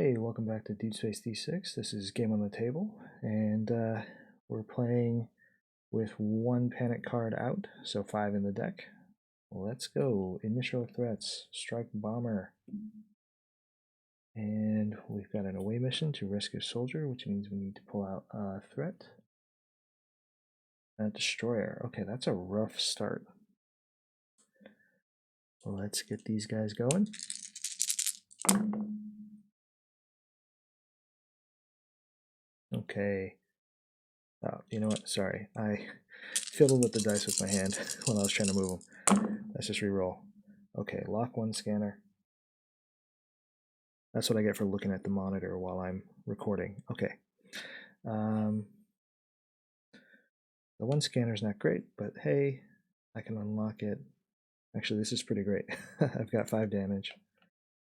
Hey, welcome back to D-6. This is Game on the Table, and we're playing with one panic card out, so 5 in the deck. Let's go. Initial threats, strike bomber. And we've got an away mission to rescue a soldier, which means we need to pull out a threat. A destroyer. Okay, that's a rough start. Let's get these guys going. Okay. Oh, you know what? Sorry. I fiddled with the dice with my hand when I was trying to move them. Let's just re-roll. Okay, lock one scanner. That's what I get for looking at the monitor while I'm recording. Okay. The one scanner's not great, but hey, I can unlock it. Actually, this is pretty great. I've got 5 damage.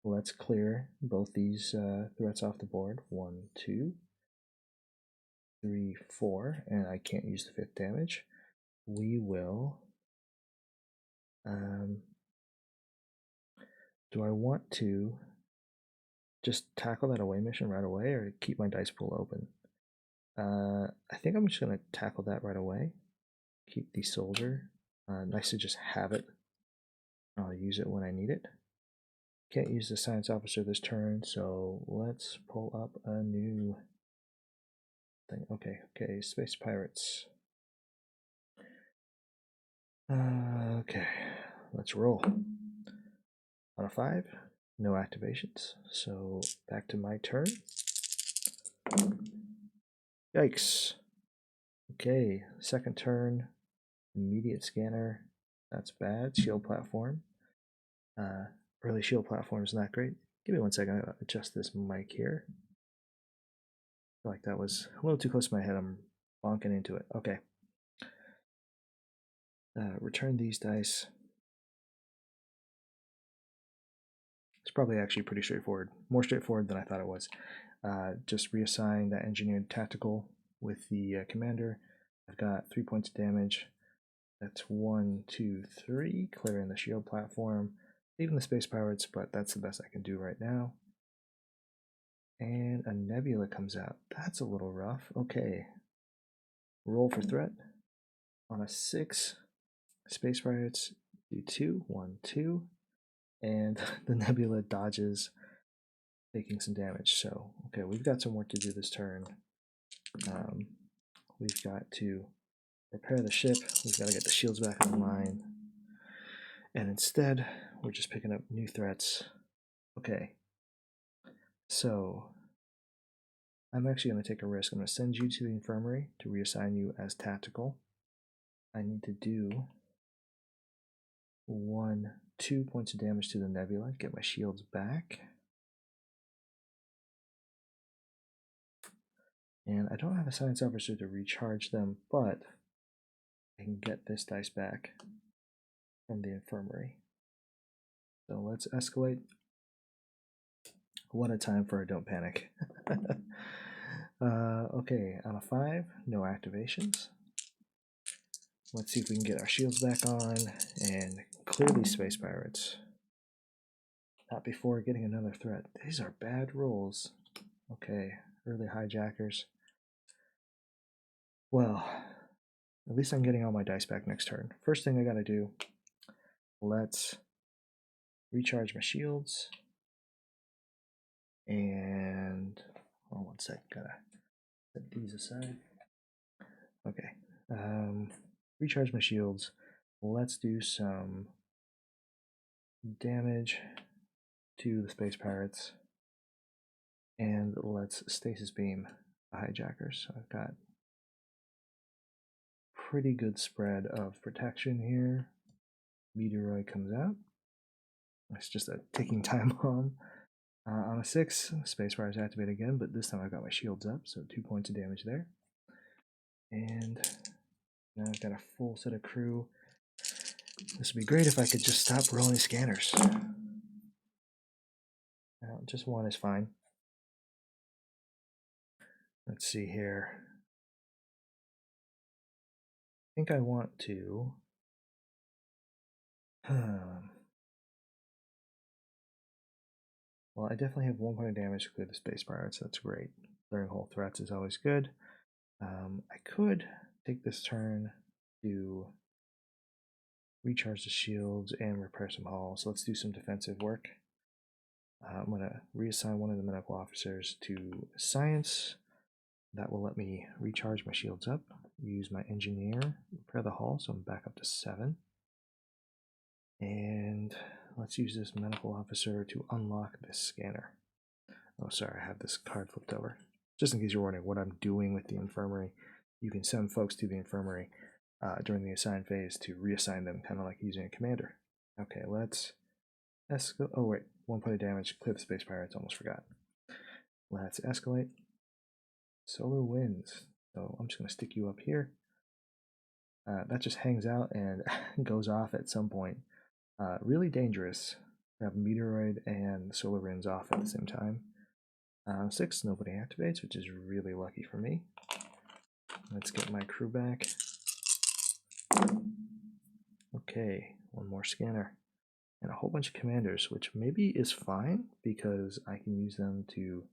Let's clear both these threats off the board. 1, 2, 3, 4, and I can't use the 5th damage. We will... do I want to just tackle that away mission right away or keep my dice pool open? I think I'm just going to tackle that right away. Keep the soldier. Nice to just have it. I'll use it when I need it. Can't use the science officer this turn, so let's pull up a new thing. Okay, space pirates. Okay, let's roll. On a 5, no activations, so back to my turn. Yikes. Okay, second turn, immediate scanner. That's bad. Shield platform. Early shield platform is not great. Give me 1 second. I'll adjust this mic here. I feel like that was a little too close to my head. I'm bonking into it. Okay. Return these dice. It's probably actually pretty straightforward. More straightforward than I thought it was. Just reassign that engineered tactical with the commander. I've got 3 points of damage. That's 1, 2, 3. Clearing the shield platform. Even the space pirates, but that's the best I can do right now. And a nebula comes out. That's a little rough. Okay. Roll for threat. On a 6, space pirates do 2. 1, 2. And the nebula dodges, taking some damage. So, okay, we've got some work to do this turn. We've got to repair the ship. We've got to get the shields back online. And instead, we're just picking up new threats. Okay. So, I'm actually going to take a risk. I'm going to send you to the infirmary to reassign you as tactical. I need to do 2 points of damage to the nebula, get my shields back. And I don't have a science officer to recharge them, but I can get this dice back from the infirmary. So let's escalate. What a time for a don't panic. Okay, on a 5, no activations. Let's see if we can get our shields back on and clear these space pirates. Not before getting another threat. These are bad rolls. Okay, early hijackers. Well, at least I'm getting all my dice back next turn. First thing I gotta do, let's recharge my shields. And, oh, 1 sec, gotta set these aside. Okay, recharge my shields. Let's do some damage to the space pirates. And let's stasis beam the hijackers. So I've got pretty good spread of protection here. Meteoroid comes out. It's just a ticking time bomb. On a 6, space pirates activate again, but this time I've got my shields up, so 2 points of damage there. And now I've got a full set of crew. This would be great if I could just stop rolling scanners. Just 1 is fine. Let's see here. I think I want to... Well, I definitely have 1 point of damage to clear the space pirates. That's great. Clearing whole threats is always good. I could take this turn to recharge the shields and repair some hull. So let's do some defensive work. I'm going to reassign one of the medical officers to science. That will let me recharge my shields up, use my engineer, repair the hull, so I'm back up to 7. And let's use this medical officer to unlock this scanner. Oh, sorry, I have this card flipped over. Just in case you're wondering what I'm doing with the infirmary, you can send folks to the infirmary during the assign phase to reassign them, kind of like using a commander. Okay, let's escalate. Oh, wait, 1 point of damage, clear the space pirates, almost forgot. Let's escalate. Solar winds. So I'm just going to stick you up here. That just hangs out and goes off at some point. Really dangerous to have meteoroid and solar winds off at the same time. 6, nobody activates, which is really lucky for me. Let's get my crew back. Okay, 1 more scanner. And a whole bunch of commanders, which maybe is fine because I can use them to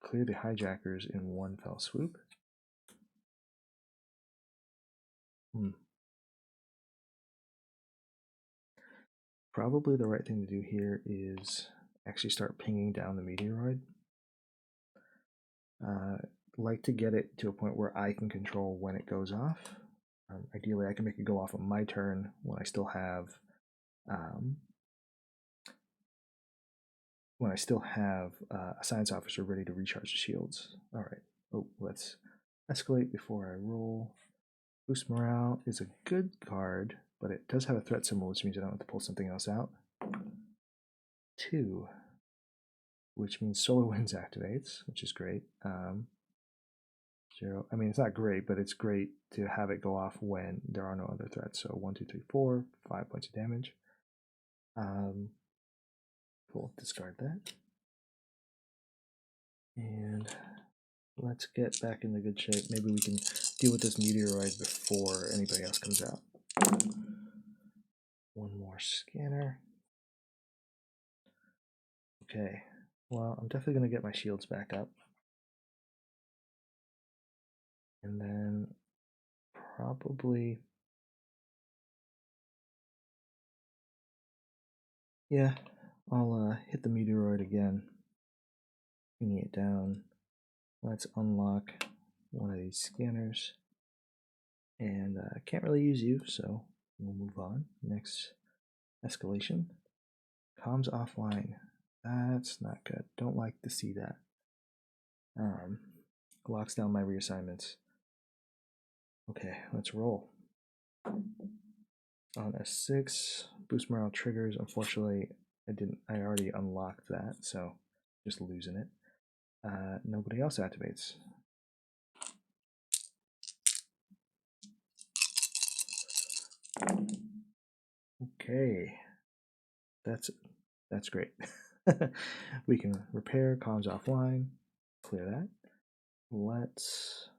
clear the hijackers in 1 fell swoop. Probably the right thing to do here is actually start pinging down the meteoroid. Like to get it to a point where I can control when it goes off. Ideally, I can make it go off on my turn when I still have a science officer ready to recharge the shields. All right. Oh, let's escalate before I roll. Boost morale is a good card, but it does have a threat symbol, which means I don't have to pull something else out. 2, which means Solar Winds activates, which is great. 0. I mean, it's not great, but it's great to have it go off when there are no other threats. So 1, 2, 3, 4, 5 points of damage. Cool. Discard that. And let's get back into good shape. Maybe we can deal with this meteoroid before anybody else comes out. 1 more scanner. Okay. Well, I'm definitely going to get my shields back up. And then probably... yeah, I'll hit the meteoroid again. Bringing it down. Let's unlock one of these scanners. And I can't really use you, so we'll move on. Next escalation. Comms offline. That's not good. Don't like to see that. Locks down my reassignments. Okay, let's roll. On S6, boost morale triggers. Unfortunately, I already unlocked that, so just losing it. Nobody else activates. Okay, that's great. We can repair comms offline, clear that. Let's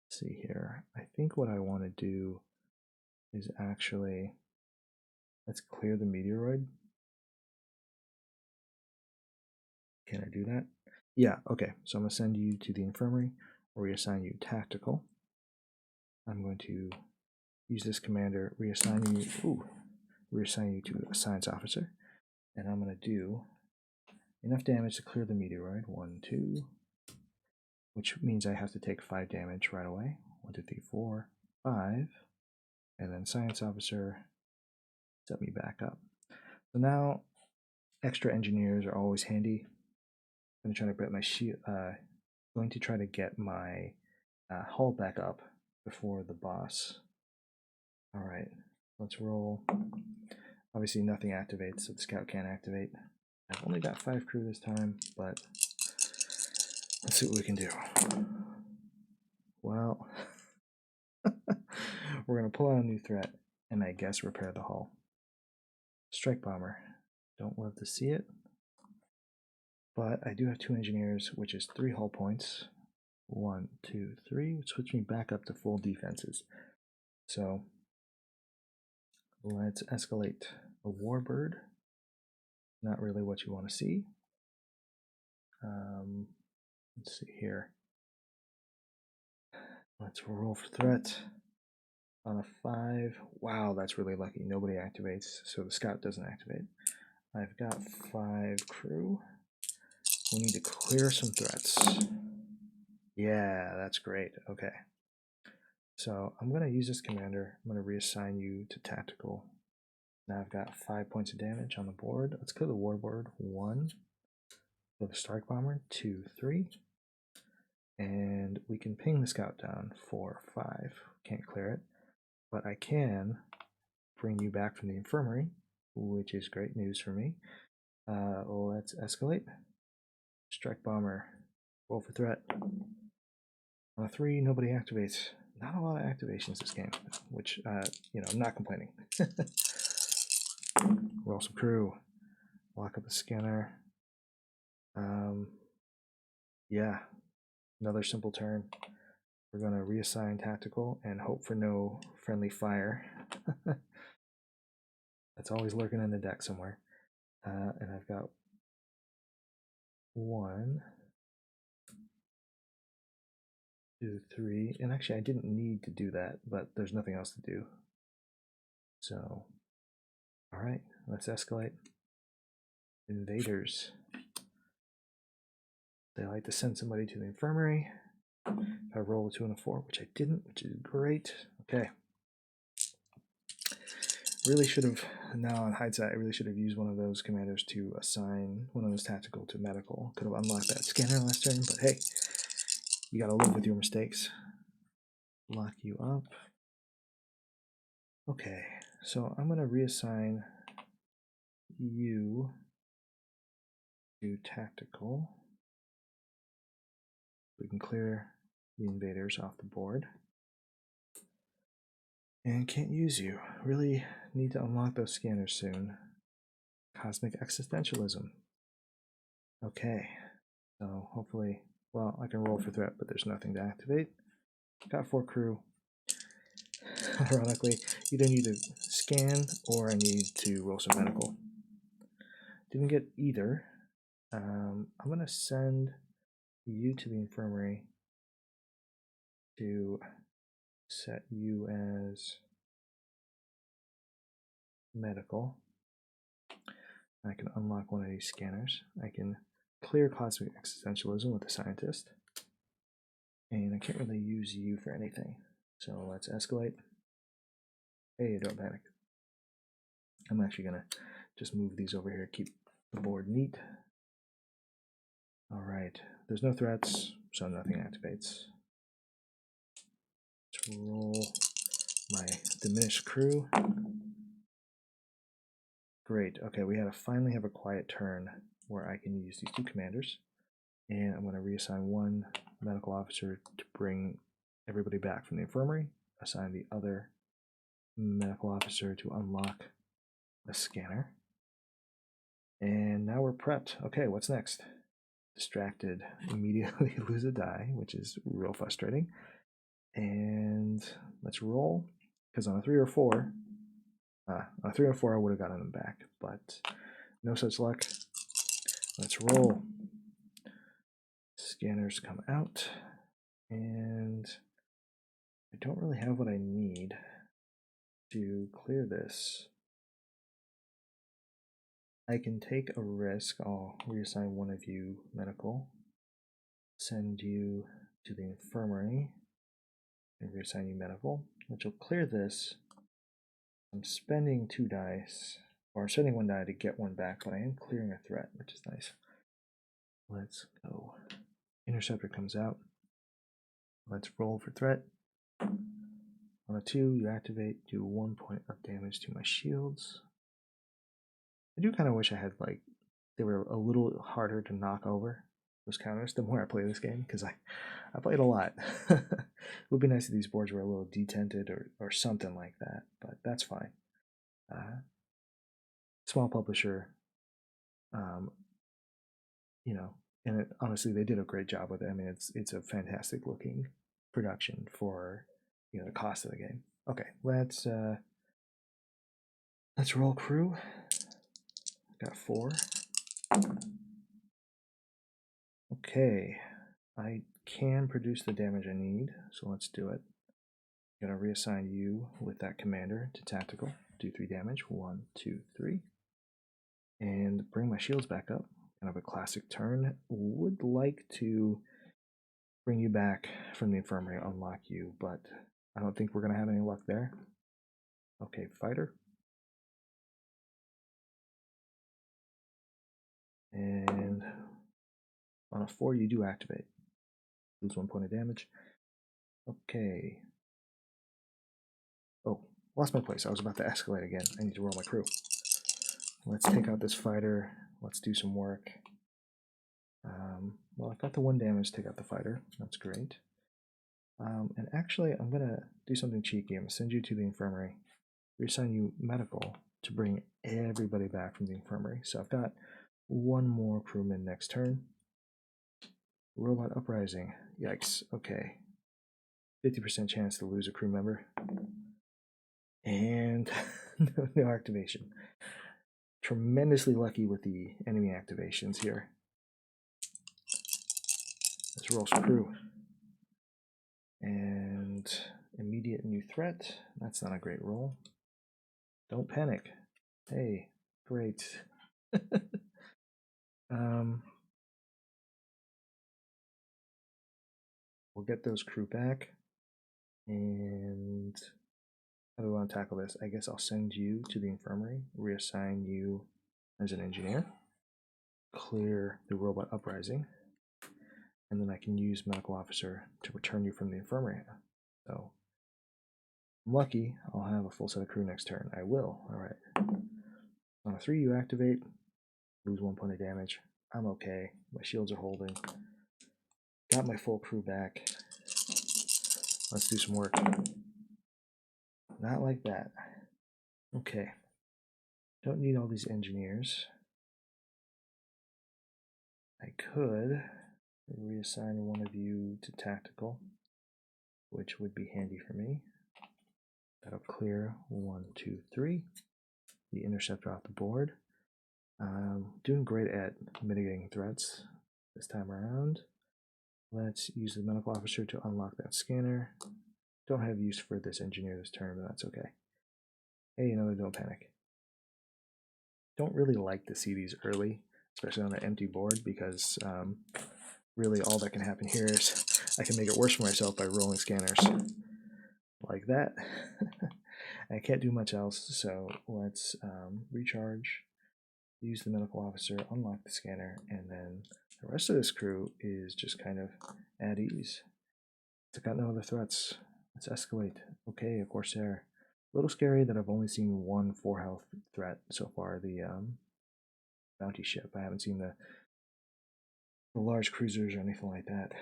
see here. I think what I want to do is actually, let's clear the meteoroid. Can I do that? Yeah, okay. So I'm going to send you to the infirmary, or reassign you tactical. I'm going to use this commander, reassign you to a science officer, and I'm going to do enough damage to clear the meteoroid. 1, 2, which means I have to take 5 damage right away. 1, 2, 3, 4, 5, and then science officer set me back up. So now extra engineers are always handy. I'm going to try to get my hull back up before the boss. All right, let's roll. Obviously nothing activates, so the scout can't activate. I've only got 5 crew this time, but let's see what we can do. Well, we're going to pull out a new threat, and I guess repair the hull. Strike bomber. Don't love to see it, but I do have 2 engineers, which is 3 hull points. 1, 2, 3, which puts me back up to full defenses. So let's escalate. A warbird. Not really what you want to see. Let's see here. Let's roll for threat. On a 5. Wow, that's really lucky. Nobody activates, so the scout doesn't activate. I've got 5 crew. We need to clear some threats. Yeah, that's great. Okay. So I'm going to use this commander. I'm going to reassign you to tactical. Now I've got 5 points of damage on the board. Let's clear the warboard. 1. For the strike bomber. 2, 3. And we can ping the scout down. 4, 5. Can't clear it. But I can bring you back from the infirmary, which is great news for me. Let's escalate. Strike bomber. Roll for threat. On a 3, nobody activates. Not a lot of activations this game, which, I'm not complaining. Roll some crew. Lock up the scanner. Yeah, another simple turn. We're going to reassign tactical and hope for no friendly fire. That's always lurking in the deck somewhere. And I've got 1, 2, 3. And actually, I didn't need to do that, but there's nothing else to do. So, all right, let's escalate. Invaders. They like to send somebody to the infirmary. If I roll a 2 and a 4, which I didn't, which is great. Okay. Really should have, now in hindsight, I really should have used one of those commanders to assign one of those tactical to medical. Could have unlocked that scanner last turn, but hey, you gotta live with your mistakes. Lock you up. Okay, so I'm gonna reassign you to tactical. We can clear the invaders off the board. And can't use you. Really need to unlock those scanners soon. Cosmic existentialism. Okay, so hopefully, well, I can roll for threat, but there's nothing to activate. Got 4 crew. Ironically, either need to scan or I need to roll some medical. Didn't get either. I'm going to send you to the infirmary to set you as medical. I can unlock one of these scanners. I can clear cosmic existentialism with the scientist. And I can't really use you for anything. So let's escalate. Hey, don't panic. I'm actually going to just move these over here, keep the board neat. All right, there's no threats, so nothing activates. Let's roll my diminished crew. Great, okay, we finally have a quiet turn where I can use these 2 commanders. And I'm going to reassign 1 medical officer to bring everybody back from the infirmary, assign the other medical officer to unlock the scanner. And now we're prepped. Okay, what's next? Distracted, immediately lose a die, which is real frustrating. And let's roll, because on a 3 or 4, on a 3 or 4 I would have gotten them back, but no such luck. Let's roll. Scanners come out, and I don't really have what I need to clear this. I can take a risk. I'll reassign one of you medical, send you to the infirmary, and reassign you medical, which will clear this. I'm spending 2 dice, or I'm spending 1 die to get 1 back, but I am clearing a threat, which is nice. Let's go. Interceptor comes out. Let's roll for threat. On a 2, you activate, do 1 point of damage to my shields. I do kind of wish I had, they were a little harder to knock over, those counters, the more I play this game, because I played a lot. It would be nice if these boards were a little detented or something like that, but that's fine. Small publisher, and honestly, they did a great job with it. I mean, it's a fantastic looking production for the cost of the game. Okay, let's roll crew. Got 4. Okay, I can produce the damage I need, so let's do it. I'm gonna reassign you with that commander to tactical. Do 3 damage. 1, 2, 3. And bring my shields back up. Kind of a classic turn. Would like to bring you back from the infirmary, unlock you, but I don't think we're gonna have any luck there. Okay, fighter. And on a 4, you do activate. Lose 1 point of damage. Okay. Oh, lost my place. I was about to escalate again. I need to roll my crew. Let's take out this fighter. Let's do some work. Well, I've got the 1 damage to take out the fighter. That's great. And actually, I'm going to do something cheeky. I'm going to send you to the infirmary. Reassign you medical to bring everybody back from the infirmary. So I've got 1 more crewman next turn. Robot uprising. Yikes. Okay. 50% chance to lose a crew member. And no activation. Tremendously lucky with the enemy activations here. Let's roll some crew. And immediate new threat. That's not a great roll. Don't panic. Hey, great. We'll get those crew back. And how do we want to tackle this? I guess I'll send you to the infirmary, reassign you as an engineer, clear the robot uprising, and then I can use medical officer to return you from the infirmary. So I'm lucky I'll have a full set of crew next turn. I will. Alright. On a 3 you activate, lose 1 point of damage. I'm okay. My shields are holding. Got my full crew back. Let's do some work. Not like that. Okay. Don't need all these engineers. I could reassign one of you to tactical, which would be handy for me. That'll clear 1, 2, 3. The interceptor off the board. Doing great at mitigating threats this time around. Let's use the medical officer to unlock that scanner. Don't have use for this engineer this turn, but that's okay. Hey, another don't panic. Don't really like to see these early, especially on an empty board, because really all that can happen here is I can make it worse for myself by rolling scanners like that. I can't do much else, so let's recharge, use the medical officer, unlock the scanner, and then the rest of this crew is just kind of at ease. It's got no other threats. Let's escalate. Okay, a Corsair. A little scary that I've only seen 1 4 health threat so far, the bounty ship. I haven't seen the large cruisers or anything like that.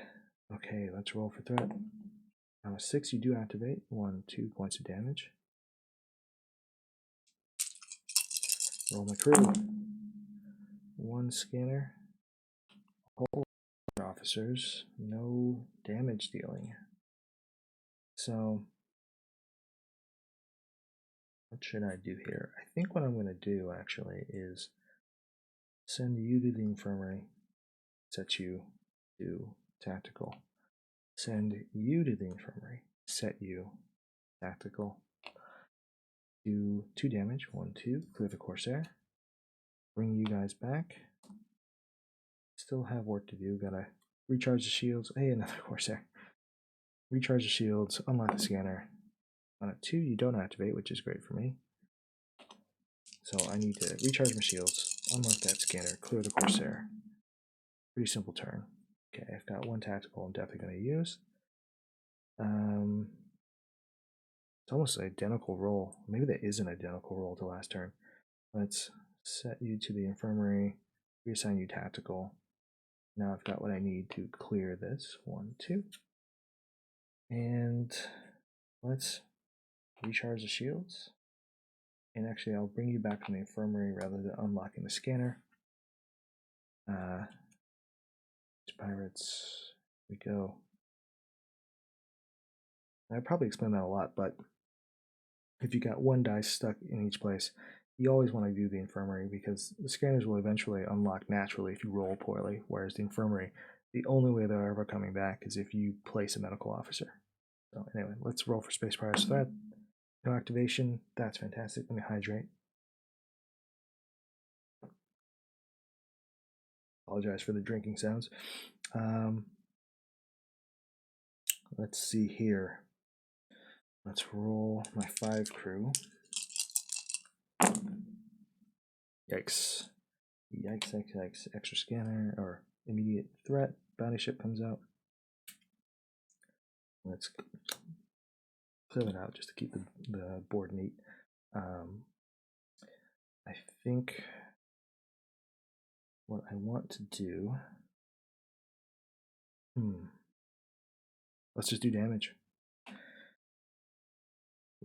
Okay, let's roll for threat. On a 6 you do activate. 1, 2 points of damage. Roll my crew. 1 scanner. Whole officers. No damage dealing. So what should I do here? I think what I'm going to do actually is send you to the infirmary, set you to tactical. Send you to the infirmary, set you tactical. Do 2 damage, 1, 2, clear the Corsair. Bring you guys back. Still have work to do. Gotta recharge the shields. Hey, another Corsair. Recharge the shields, unlock the scanner. On a 2, you don't activate, which is great for me. So I need to recharge my shields, unlock that scanner, clear the Corsair. Pretty simple turn. Okay, I've got 1 tactical I'm definitely going to use. It's almost an identical roll. Maybe that is an identical roll to last turn. Let's set you to the infirmary, reassign you tactical. Now I've got what I need to clear this. 1, 2. And let's recharge the shields. And actually, I'll bring you back from the infirmary rather than unlocking the scanner. Pirates, we go. I probably explained that a lot, but if you got 1 dice stuck in each place, you always want to do the infirmary because the scanners will eventually unlock naturally if you roll poorly, whereas the infirmary, The only way they're ever coming back is if you place a medical officer. So anyway, let's roll for Space Pirate's threat. No activation. That's fantastic. Let me hydrate. Apologize for the drinking sounds. Let's see here. Let's roll my 5 crew. Yikes. Yikes, yikes, yikes. Extra scanner or immediate threat. Bounty ship comes out. Let's clear that out just to keep the board neat. I think what I want to do. Let's just do damage.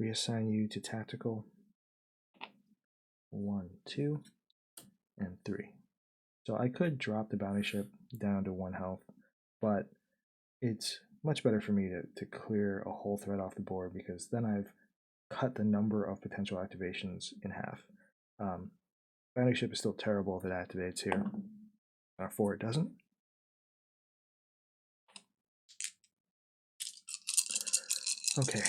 Reassign you to tactical. 1, 2, and 3. So I could drop the bounty ship down to 1 health, but it's much better for me to clear a whole threat off the board because then I've cut the number of potential activations in half. Bounty ship is still terrible if it activates here. 4 it doesn't. Okay.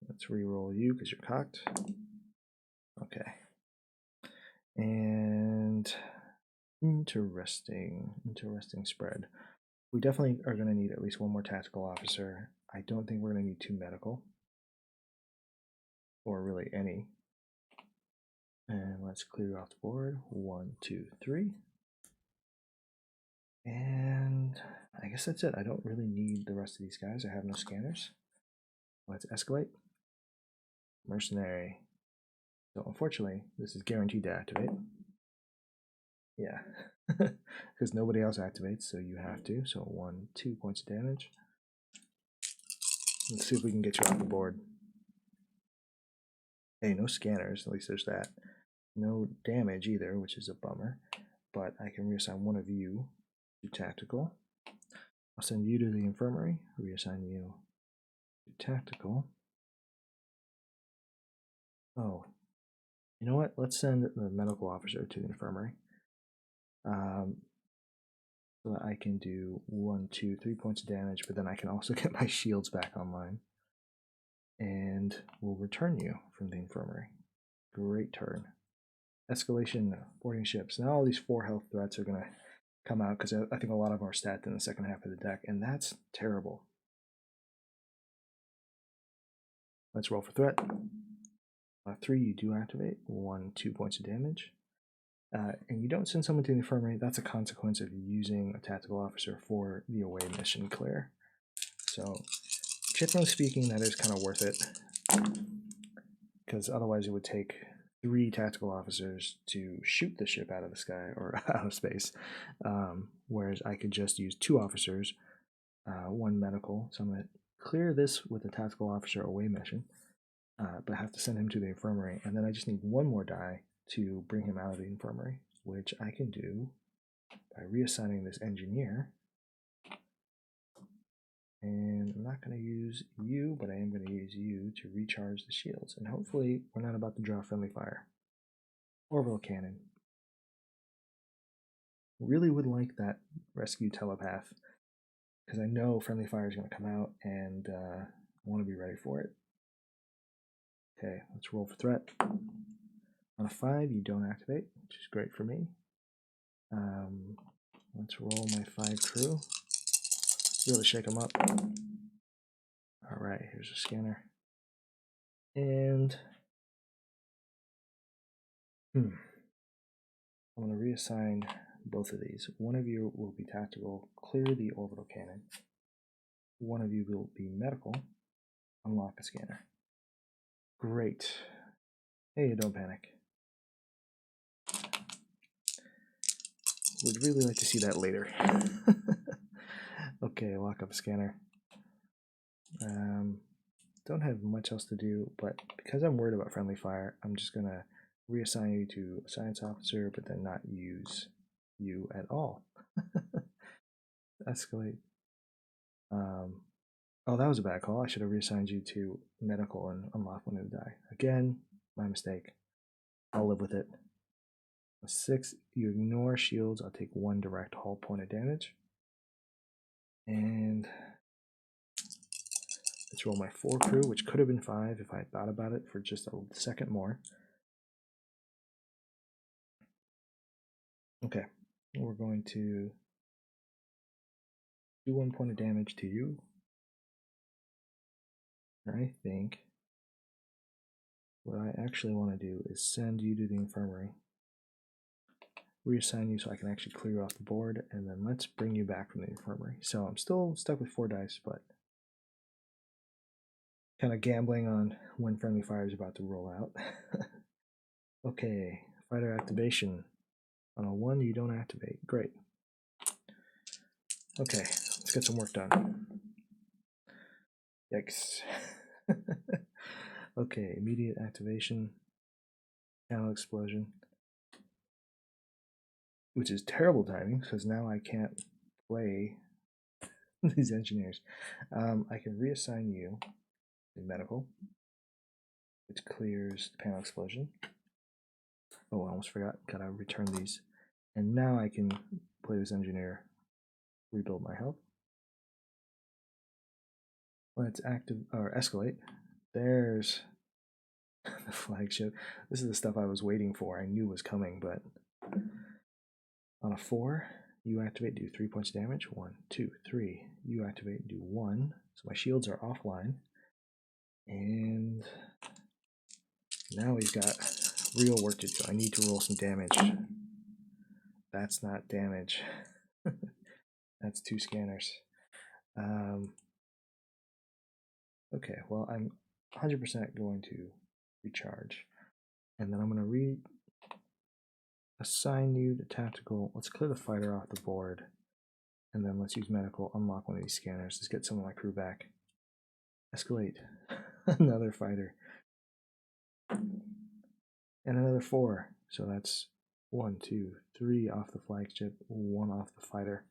Let's re-roll you because you're cocked. Okay. And interesting spread. We definitely are going to need at least 1 more tactical officer. I don't think we're going to need 2 medical. Or really any. And let's clear off the board. 1, 2, 3. And I guess that's it. I don't really need the rest of these guys. I have no scanners. Let's escalate. Mercenary. So unfortunately, this is guaranteed to activate. Yeah. Because nobody else activates, so you have to. So 1, 2 points of damage. Let's see if we can get you off the board. Hey, no scanners. At least there's that. No damage either, which is a bummer. But I can reassign one of you to tactical. I'll send you to the infirmary. Reassign you to tactical. Oh, you know what? Let's send the medical officer to the infirmary. So that I can do 1, 2, 3 points of damage, but then I can also get my shields back online. And we'll return you from the infirmary. Great turn. Escalation, boarding ships. Now all these 4 health threats are going to come out because I think a lot of them are stacked in the second half of the deck, and that's terrible. Let's roll for threat. 3, you do activate. 1, 2 points of damage. And you don't send someone to the infirmary. That's a consequence of using a tactical officer for the away mission clear. So, generally speaking, that is kind of worth it. Because otherwise it would take 3 tactical officers to shoot the ship out of the sky or out of space. Whereas I could just use 2 officers, 1 medical. So I'm going to clear this with a tactical officer away mission. But I have to send him to the infirmary. And then I just need 1 more die to bring him out of the infirmary, which I can do by reassigning this engineer. And I'm not going to use you, but I am going to use you to recharge the shields. And hopefully we're not about to draw friendly fire. Orbital cannon. Really would like that rescue telepath, because I know friendly fire is going to come out, and I want to be ready for it. Okay, let's roll for threat. On a 5, you don't activate, which is great for me. Let's roll my 5 crew. Really shake them up. Alright, here's a scanner. And I'm going to reassign both of these. One of you will be tactical, clear the orbital cannon. One of you will be medical, unlock a scanner. Great. Hey, don't panic. Would really like to see that later. Okay, lock up a scanner. Don't have much else to do, but because I'm worried about friendly fire, I'm just going to reassign you to a science officer, but then not use you at all. Escalate. Oh, that was a bad call. I should have reassigned you to medical and unlock one of the die. Again, my mistake. I'll live with it. A 6, you ignore shields. I'll take 1 direct hull point of damage. And let's roll my 4 crew, which could have been 5 if I had thought about it for just a second more. Okay, we're going to do 1 point of damage to you. I think what I actually want to do is send you to the infirmary, reassign you so I can actually clear you off the board, and then let's bring you back from the infirmary. So I'm still stuck with 4 dice, but kind of gambling on when friendly fire is about to roll out. Okay, fighter activation. On a 1, you don't activate. Great. Okay, let's get some work done. Yikes. Okay, immediate activation. Panel explosion. Which is terrible timing, because now I can't play these engineers. I can reassign you to medical, which clears the panel explosion. Oh, I almost forgot. Gotta return these. And now I can play this engineer, rebuild my health. Let's active or escalate. There's the flagship. This is the stuff I was waiting for. I knew was coming, but on a 4, you activate, do 3 points of damage. 1, 2, 3. You activate, do 1. So my shields are offline. And now we've got real work to do. I need to roll some damage. That's not damage. That's 2 scanners. Okay, well, I'm 100% going to recharge. And then I'm going to assign you to tactical. Let's clear the fighter off the board. And then let's use medical, unlock one of these scanners. Let's get some of my crew back. Escalate. Another fighter. And another 4. So that's 1, 2, 3 off the flagship, 1 off the fighter.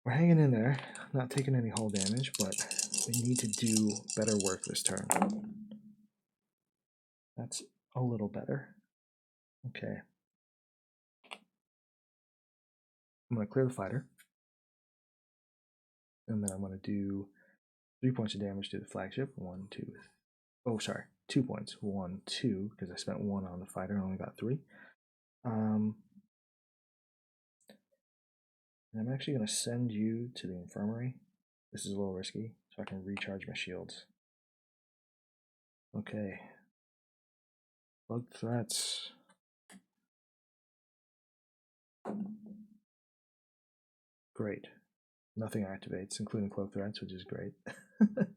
We're hanging in there, not taking any hull damage, but we need to do better work this turn. That's a little better. Okay. I'm going to clear the fighter. And then I'm going to do 3 points of damage to the flagship. 1, 2. Oh, sorry. 2 points. 1, 2, because I spent 1 on the fighter and only got 3. And I'm actually going to send you to the infirmary. This is a little risky, so I can recharge my shields. Okay. Bug threats. Great. Nothing activates, including cloak threats, which is great. Okay,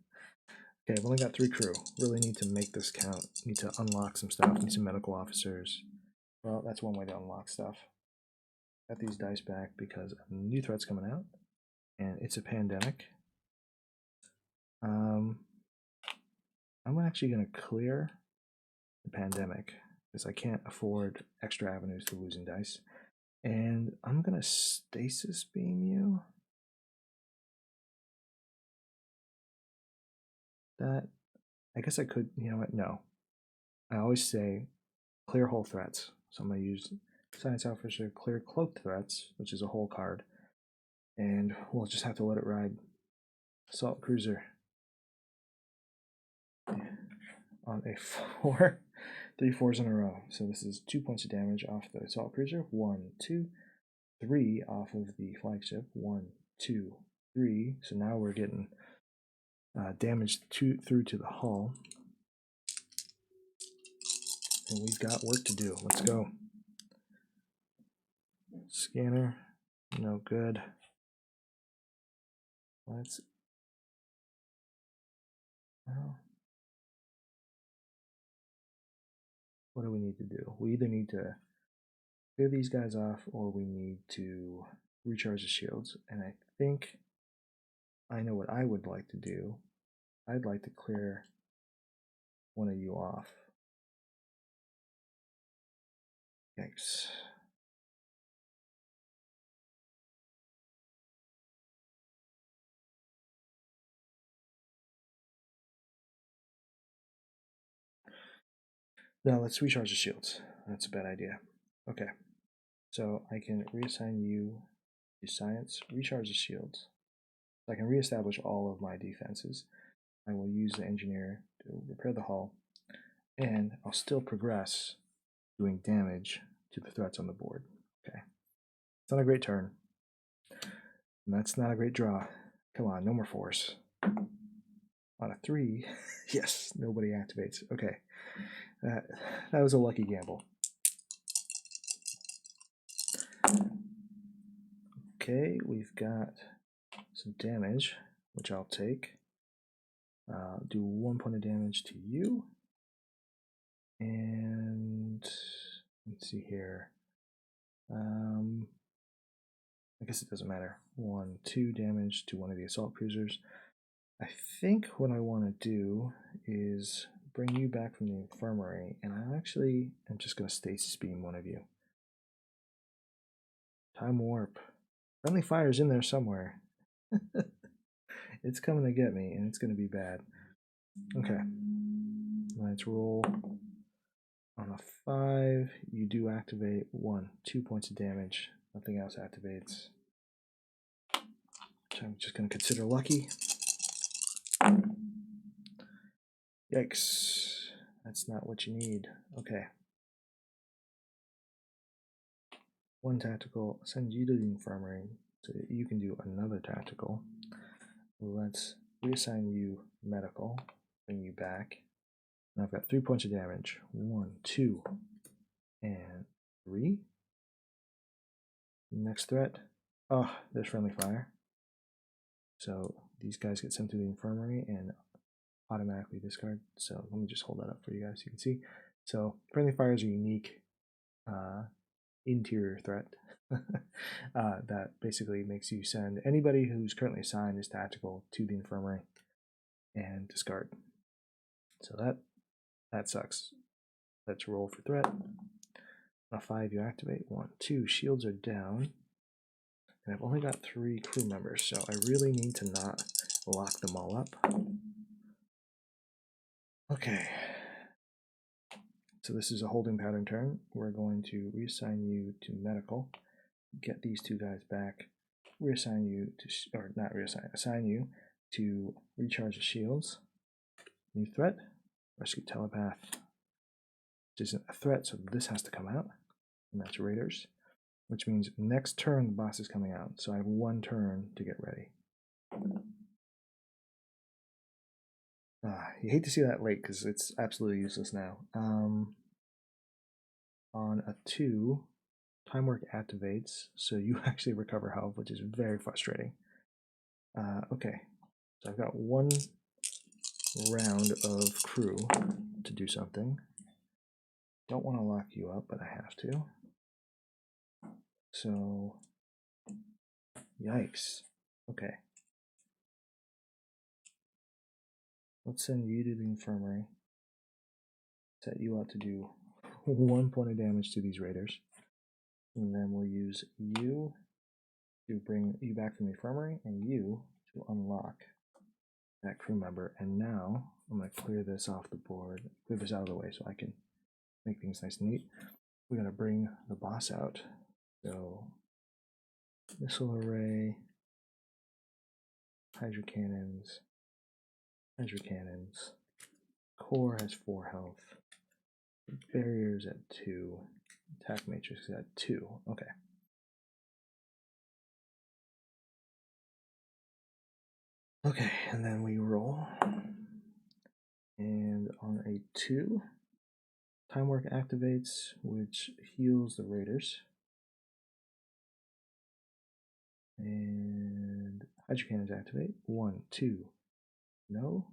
I've only got 3 crew. Really need to make this count. Need to unlock some stuff. Need some medical officers. Well, that's one way to unlock stuff. Got these dice back because a new threat's coming out, and it's a pandemic. I'm actually going to clear the pandemic because I can't afford extra avenues to losing dice. And I'm going to stasis beam you. That, I guess I could, you know what, no. I always say clear hull threats. So I'm going to use Science Officer clear cloaked threats, which is a whole card. And we'll just have to let it ride. Assault Cruiser. On a 4. 3 4s in a row. So this is 2 points of damage off the Assault Cruiser. 1, 2, 3 off of the flagship. 1, 2, 3. So now we're getting damage through to the hull. And we've got work to do. Let's go. Scanner. No good. Let's. Well, what do we need to do? We either need to clear these guys off or we need to recharge the shields. And I think I know what I would like to do. I'd like to clear one of you off. Yikes. Now let's recharge the shields. That's a bad idea. Okay, so I can reassign you to science, recharge the shields. So I can reestablish all of my defenses. I will use the engineer to repair the hull, and I'll still progress doing damage to the threats on the board. Okay, it's not a great turn. And that's not a great draw. Come on, no more force. On a 3, yes, nobody activates. Okay, that was a lucky gamble. Okay, we've got some damage, which I'll take. Do 1 point of damage to you. And let's see here. I guess it doesn't matter. 1, 2 damage to one of the assault cruisers. I think what I want to do is bring you back from the infirmary, and I actually am just going to stasis beam one of you. Time warp. Friendly fire's in there somewhere. It's coming to get me, and it's going to be bad. Okay. Let's roll. On a 5, you do activate 1, 2 points of damage. Nothing else activates. Which I'm just going to consider lucky. Yikes. That's not what you need. Okay. 1 tactical. Send you to the infirmary so that you can do another tactical. Let's reassign you medical. Bring you back. And I've got 3 points of damage. 1, 2, and 3. Next threat. Oh, there's friendly fire. So these guys get sent to the infirmary and automatically discard. So let me just hold that up for you guys so you can see. So friendly fire is a unique interior threat that basically makes you send anybody who's currently assigned as tactical to the infirmary and discard. So that sucks. Let's roll for threat. On a 5, you activate 1, 2. Shields are down. And I've only got 3 crew members, so I really need to not lock them all up. Okay. So this is a holding pattern turn. We're going to reassign you to medical, get these 2 guys back, reassign you to, or not reassign, assign you to recharge the shields. New threat, rescue telepath, which isn't a threat, so this has to come out, and that's raiders, which means next turn the boss is coming out, so I have 1 turn to get ready. You hate to see that late because it's absolutely useless now. On a 2, time work activates, so you actually recover health, which is very frustrating. Okay, so I've got 1 round of crew to do something. Don't want to lock you up, but I have to. So, yikes. Okay. Let's send you to the infirmary. Set you up to do 1 point of damage to these raiders. And then we'll use you to bring you back from the infirmary and you to unlock that crew member. And now I'm going to clear this off the board, clear this out of the way so I can make things nice and neat. We're going to bring the boss out. So, missile array, hydro cannons, core has 4 health, barriers at 2, attack matrix is at 2. Okay. Okay, and then we roll. And on a 2, time work activates, which heals the raiders. And hydro cannons activate. 1, 2. No.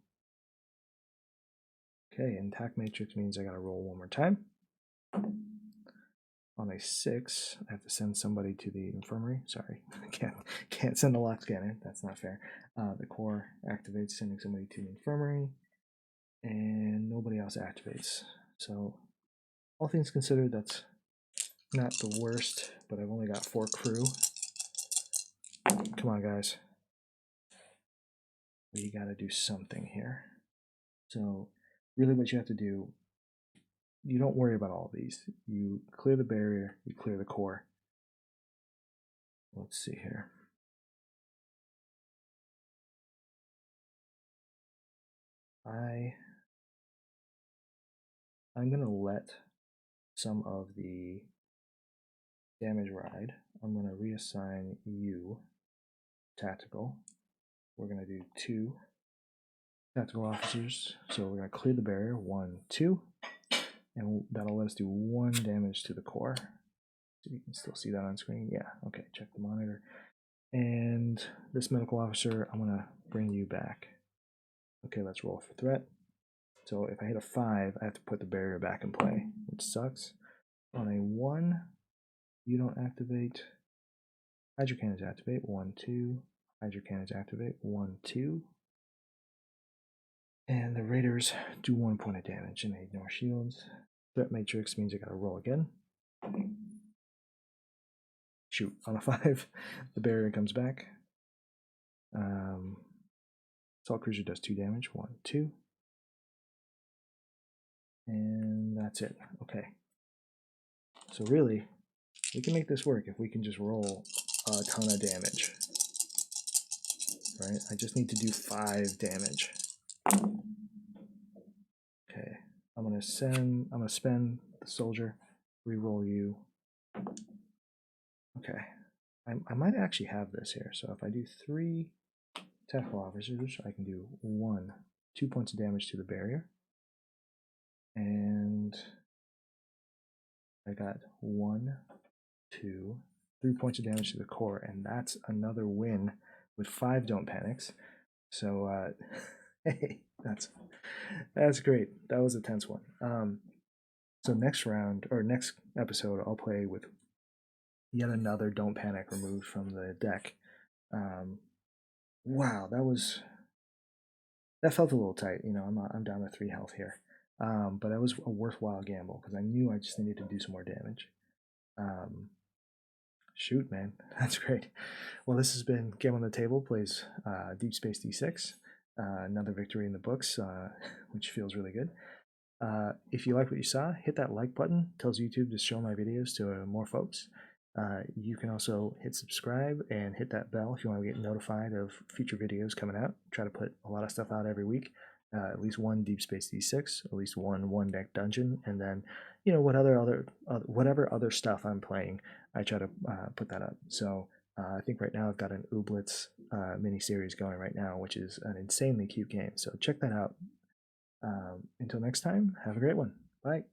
Okay, and attack matrix means I gotta roll 1 more time. On a 6, I have to send somebody to the infirmary. Sorry, can't send a lock scanner. That's not fair. The core activates, sending somebody to the infirmary, and nobody else activates. So, all things considered, that's not the worst. But I've only got 4 crew. Come on, guys. We gotta do something here. So, really, what you have to do, you don't worry about all of these. You clear the barrier, you clear the core. Let's see here. I'm gonna let some of the damage ride. I'm gonna reassign you tactical. We're gonna do 2 tactical officers. So we're gonna clear the barrier, 1, 2, and that'll let us do 1 damage to the core. So you can still see that on screen. Yeah, okay, check the monitor. And this medical officer, I'm gonna bring you back. Okay, let's roll for threat. So if I hit a 5, I have to put the barrier back in play, which sucks. On a 1, you don't activate. Hydro cannons activate. 1, 2. Hydro cannons activate. 1, 2. And the raiders do 1 point of damage and they ignore shields. Threat matrix means I gotta roll again. Shoot, on a 5, the barrier comes back. Assault cruiser does 2 damage. 1, 2. And that's it. Okay. So really, we can make this work if we can just roll a ton of damage. Right? I just need to do 5 damage. Okay. I'm gonna spend the soldier, reroll you. Okay. I might actually have this here. So if I do 3 tactical officers, I can do 2 points of damage to the barrier. And I got 1, 2, 3 points of damage to the core, and that's another win with 5 don't panics. So hey, that's great. That was a tense one. So next round or next episode, I'll play with yet another don't panic removed from the deck. Wow, that felt a little tight. You know, I'm down to 3 health here. But that was a worthwhile gamble because I knew I just needed to do some more damage. Shoot, man, that's great. Well, this has been Game on the Table plays Deep Space D6. Another victory in the books, which feels really good. If you like what you saw, hit that like button. It tells YouTube to show my videos to more folks. You can also hit subscribe and hit that bell if you want to get notified of future videos coming out. Try to put a lot of stuff out every week. At least 1 Deep Space D6, at least one deck dungeon, and then whatever other stuff I'm playing, I try to put that up. So I think right now I've got an Ooblets mini series going right now, which is an insanely cute game. So check that out. Until next time, have a great one. Bye.